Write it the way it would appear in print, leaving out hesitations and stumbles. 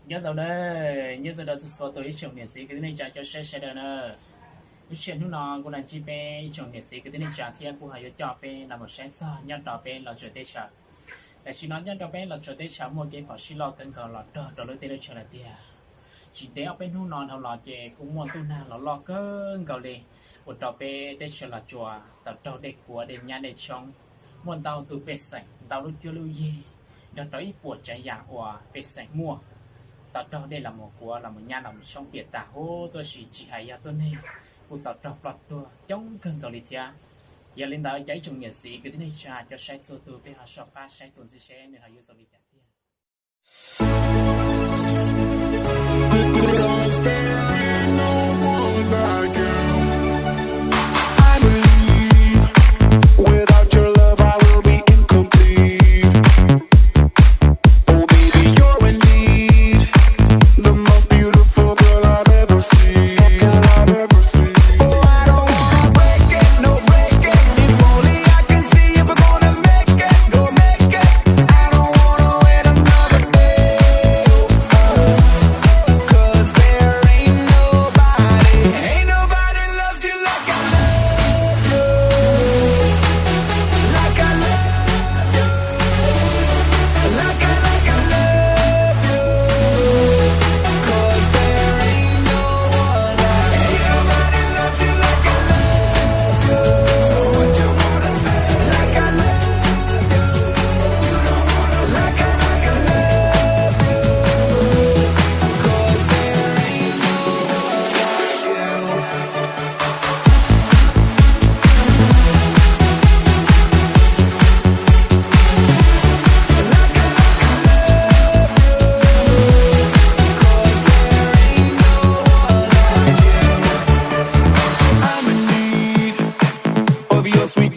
nhớ đâu đấy nhớ đâu tôi số tôi chồng nhiệt gì cái này trả cho xe đâu nữa cái chuyện lúc nào cô nàng chi pe chồng nhiệt gì cái này trả thì cô hay cho pe là một sáng sao nhớ đỏ pe là trời tết trảแต่ชีนั้นยังก็เป็นเราจะได้ช้ำมัวเก็บพอชีรอกันก่อนเราเราเลยได้เชิญเดียชีเดียวเป็นหูนอนเราหล่อเจกุ้งมัวตู้นาเรารอเกินก่อนเลยอดต่อไปได้เชิญจัวแต่เราเด็กหัวเด็กยาเด็กช่องมัวเตาตัวเป็ดใส่เตาลุยลุยเดี๋ยวต่อยปวดใจอยากว่าเป็ดใส่มัวแต่เราได้ละมัวกัวละมัวยาละมัวช่องเปียตาโหตัวชีจีหายาตัวนี้กูต่อเราปลอดตัวจ้องเกินก่อนเลยเทียอย่าลืมดาวใจจงเหยียดสีคือที่ในชาจะใช้ตัวตัวไปหาชอบป้าใช้ตัวที่ใช้ในหายุสลิจัดเตี้ย Without your love, I will be incomplete. Oh, baby, you're indeed the most beautiful girl I've ever seen. Oh, I don't wanna break it, no break it. If only I can see if we're gonna make it, go make it. I don't wanna wait another day. Oh, 'cause there ain't nobody loves you like I love you. Like I love you, like I love you, 'cause there ain't no one like you. Nobody loves you like I love you. So what you wanna say? Like I love you. You don't wanna like I love you. 'Cause there ain't no one like you. I'm in need of your sweet